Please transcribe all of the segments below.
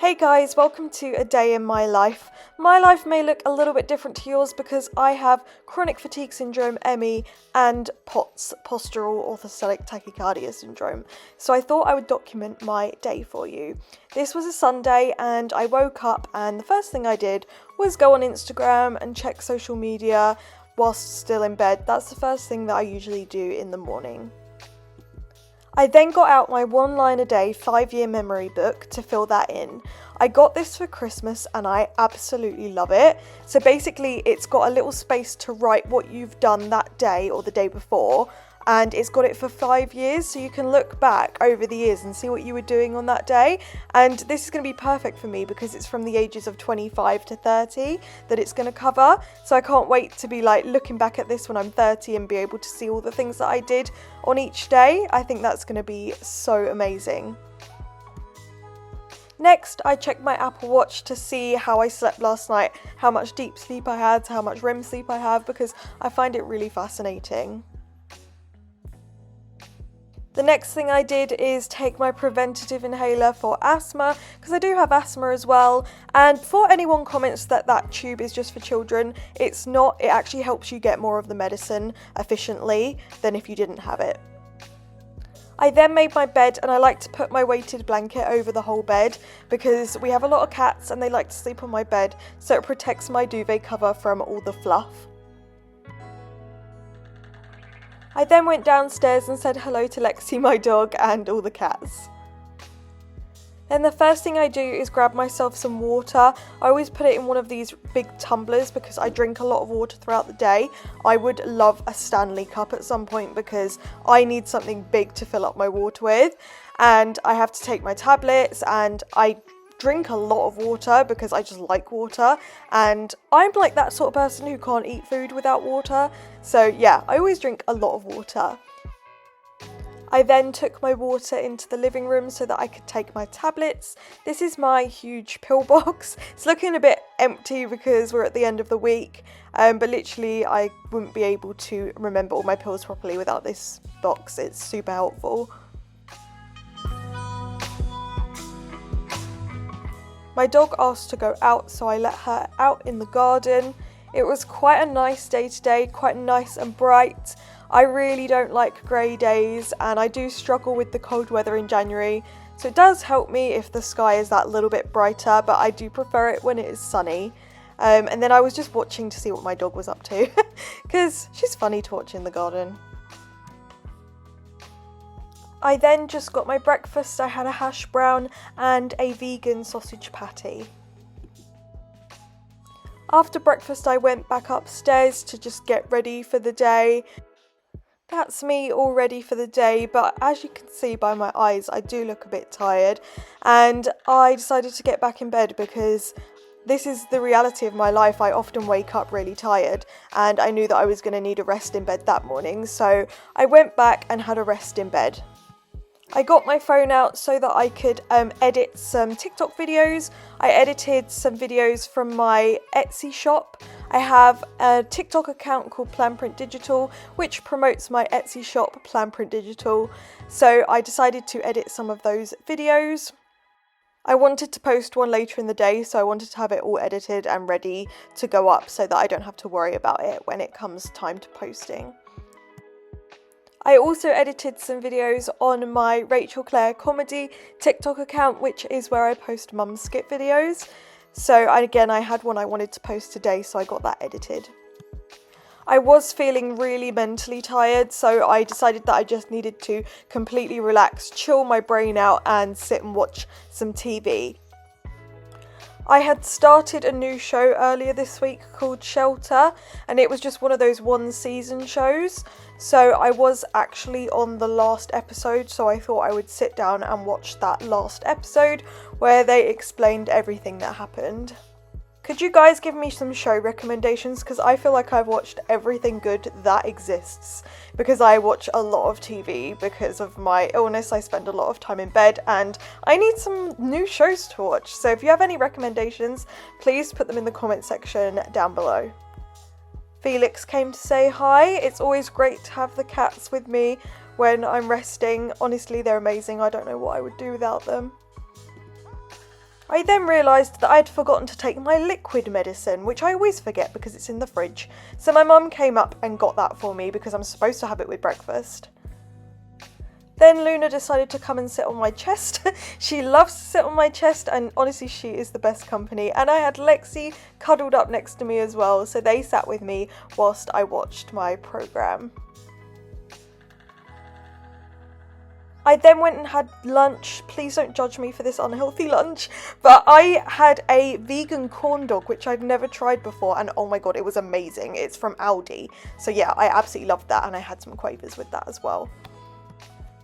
Hey guys, welcome to a day in my life. My life may look a little bit different to yours because I have chronic fatigue syndrome, ME, and POTS, postural orthostatic tachycardia syndrome. So I thought I would document my day for you. This was a Sunday and I woke up and the first thing I did was go on Instagram and check social media whilst still in bed. That's the first thing that I usually do in the morning. I then got out my 1 line a day 5-year memory book to fill that in. I got this for Christmas and I absolutely love it. So basically it's got a little space to write what you've done that day or the day before, and it's got it for 5 years, so you can look back over the years and see what you were doing on that day. And this is going to be perfect for me because it's from the ages of 25 to 30 that it's going to cover. So I can't wait to be like looking back at this when I'm 30 and be able to see all the things that I did on each day. I think that's going to be so amazing. Next, I checked my Apple Watch to see how I slept last night, how much deep sleep I had, how much REM sleep I have, because I find it really fascinating. The next thing I did is take my preventative inhaler for asthma, because I do have asthma as well. And before anyone comments that that tube is just for children, it's not. It actually helps you get more of the medicine efficiently than if you didn't have it. I then made my bed, and I like to put my weighted blanket over the whole bed because we have a lot of cats and they like to sleep on my bed, so it protects my duvet cover from all the fluff. I then went downstairs and said hello to Lexi, my dog, and all the cats. Then the first thing I do is grab myself some water. I always put it in one of these big tumblers because I drink a lot of water throughout the day. I would love a Stanley cup at some point because I need something big to fill up my water with. And I have to take my tablets, and I drink a lot of water because I just like water, and I'm like that sort of person who can't eat food without water. So yeah, I always drink a lot of water. I then took my water into the living room so that I could take my tablets. This is my huge pill box. It's looking a bit empty because we're at the end of the week, but literally I wouldn't be able to remember all my pills properly without this box. It's super helpful. My dog asked to go out, so I let her out in the garden. It was quite a nice day today, quite nice and bright. I really don't like grey days, and I do struggle with the cold weather in January, so it does help me if the sky is that little bit brighter, but I do prefer it when it is sunny. And then I was just watching to see what my dog was up to, because she's funny to watch in the garden. I then just got my breakfast. I had a hash brown and a vegan sausage patty. After breakfast I went back upstairs to just get ready for the day. That's me all ready for the day, but as you can see by my eyes I do look a bit tired, and I decided to get back in bed because this is the reality of my life. I often wake up really tired, and I knew that I was going to need a rest in bed that morning, so I went back and had a rest in bed. I got my phone out so that I could edit some TikTok videos. I edited some videos from my Etsy shop. I have a TikTok account called Plan Print Digital, which promotes my Etsy shop, Plan Print Digital. So I decided to edit some of those videos. I wanted to post one later in the day, so I wanted to have it all edited and ready to go up so that I don't have to worry about it when it comes time to posting. I also edited some videos on my Clare comedy TikTok account, which is where I post mum skit videos. So again, I had one I wanted to post today, so I got that edited. I was feeling really mentally tired, so I decided that I just needed to completely relax, chill my brain out, and sit and watch some TV. I had started a new show earlier this week called Shelter, and it was just one of those 1-season shows. So I was actually on the last episode, so I thought I would sit down and watch that last episode where they explained everything that happened. Could you guys give me some show recommendations? Because I feel like I've watched everything good that exists. Because I watch a lot of TV because of my illness. I spend a lot of time in bed and I need some new shows to watch. So if you have any recommendations, please put them in the comment section down below. Felix came to say hi. It's always great to have the cats with me when I'm resting. Honestly, they're amazing. I don't know what I would do without them. I then realised that I'd forgotten to take my liquid medicine, which I always forget because it's in the fridge. So my mum came up and got that for me because I'm supposed to have it with breakfast. Then Luna decided to come and sit on my chest. She loves to sit on my chest, and honestly she is the best company. And I had Lexi cuddled up next to me as well, so they sat with me whilst I watched my programme. I then went and had lunch. Please don't judge me for this unhealthy lunch, but I had a vegan corn dog, which I'd never tried before, and oh my god, it was amazing. It's from Aldi. So yeah, I absolutely loved that, and I had some quavers with that as well.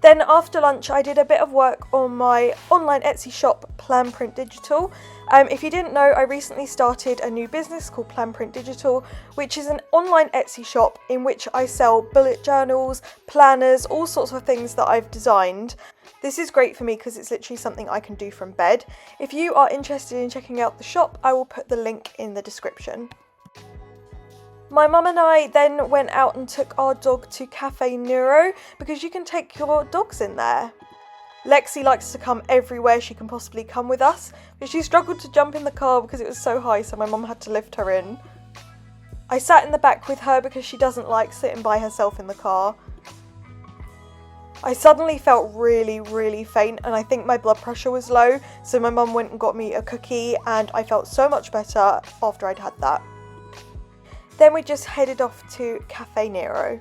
Then after lunch, I did a bit of work on my online Etsy shop, Plan Print Digital. If you didn't know, I recently started a new business called Plan Print Digital, which is an online Etsy shop in which I sell bullet journals, planners, all sorts of things that I've designed. This is great for me because it's literally something I can do from bed. If you are interested in checking out the shop, I will put the link in the description. My mum and I then went out and took our dog to Cafe Neuro because you can take your dogs in there. Lexi likes to come everywhere she can possibly come with us, but she struggled to jump in the car because it was so high, so my mum had to lift her in. I sat in the back with her because she doesn't like sitting by herself in the car. I suddenly felt really faint, and I think my blood pressure was low, so my mum went and got me a cookie and I felt so much better after I'd had that. Then we just headed off to Cafe Nero.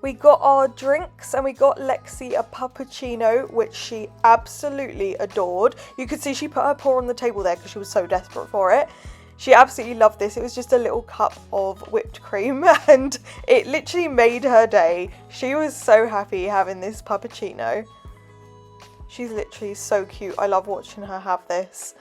We got our drinks and we got Lexi a puppuccino, which she absolutely adored. You could see she put her paw on the table there because she was so desperate for it. She absolutely loved this. It was just a little cup of whipped cream and it literally made her day. She was so happy having this puppuccino. She's literally so cute. I love watching her have this.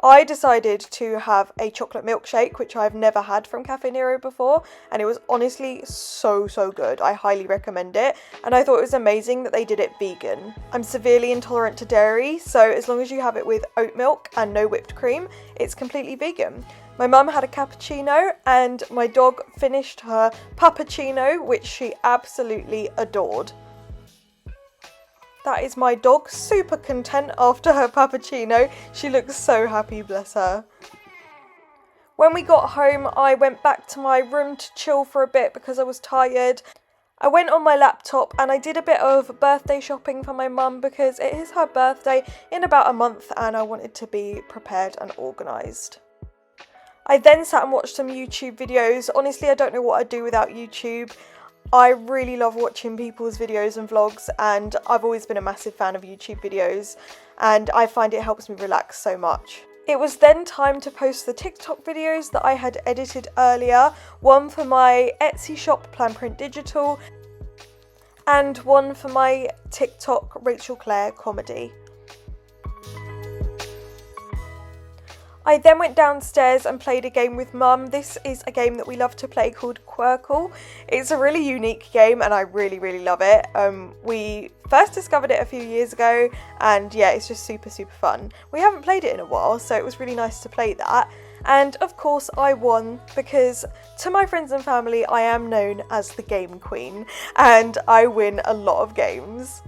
I decided to have a chocolate milkshake, which I've never had from Cafe Nero before, and it was honestly so good. I highly recommend it, and I thought it was amazing that they did it vegan. I'm severely intolerant to dairy, so as long as you have it with oat milk and no whipped cream, it's completely vegan. My mum had a cappuccino, and my dog finished her puppuccino, which she absolutely adored. That is my dog, super content after her puppuccino. She looks so happy, bless her. When we got home, I went back to my room to chill for a bit because I was tired. I went on my laptop and I did a bit of birthday shopping for my mum because it is her birthday in about a month and I wanted to be prepared and organised. I then sat and watched some YouTube videos. Honestly, I don't know what I'd do without YouTube. I really love watching people's videos and vlogs, and I've always been a massive fan of YouTube videos, and I find it helps me relax so much. It was then time to post the TikTok videos that I had edited earlier, one for my Etsy shop, Plan Print Digital, and one for my TikTok, Clare comedy. I then went downstairs and played a game with Mum. This is a game that we love to play called chronically. It's a really unique game and I really love it. We first discovered it a few years ago and yeah, it's just super fun. We haven't played it in a while, so it was really nice to play that. And of course I won because to my friends and family I am known as the game queen and I win a lot of games.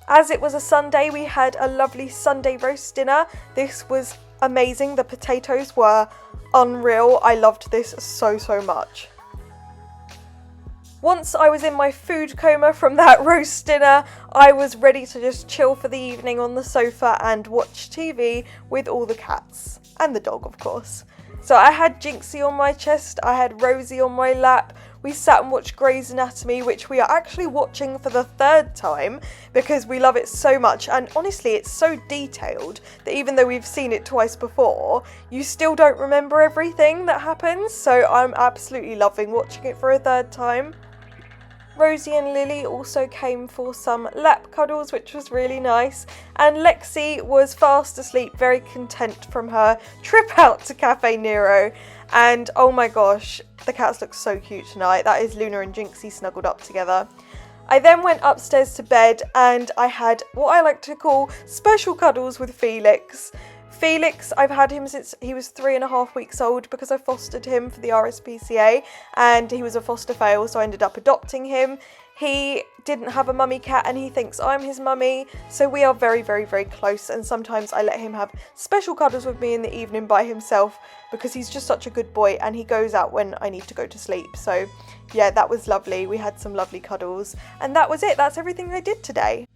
As it was a Sunday, we had a lovely Sunday roast dinner. This was amazing. The potatoes were unreal. I loved this so much. Once I was in my food coma from that roast dinner, I was ready to just chill for the evening on the sofa and watch TV with all the cats and the dog, of course. So I had Jinxie on my chest, I had Rosie on my lap. We sat and watched Grey's Anatomy, which we are actually watching for the third time because we love it so much. And honestly, it's so detailed that even though we've seen it twice before, you still don't remember everything that happens. So I'm absolutely loving watching it for a third time. Rosie and Lily also came for some lap cuddles, which was really nice. And Lexi was fast asleep, very content from her trip out to Cafe Nero. And oh my gosh, the cats look so cute tonight. That is Luna and Jinxie snuggled up together. I then went upstairs to bed and I had what I like to call special cuddles with Felix. Felix, I've had him since he was 3.5 weeks old because I fostered him for the RSPCA and he was a foster fail, so I ended up adopting him. He didn't have a mummy cat and he thinks I'm his mummy, so we are very, very, very close, and sometimes I let him have special cuddles with me in the evening by himself because he's just such a good boy and he goes out when I need to go to sleep. So yeah, that was lovely. We had some lovely cuddles and that was it. That's everything I did today.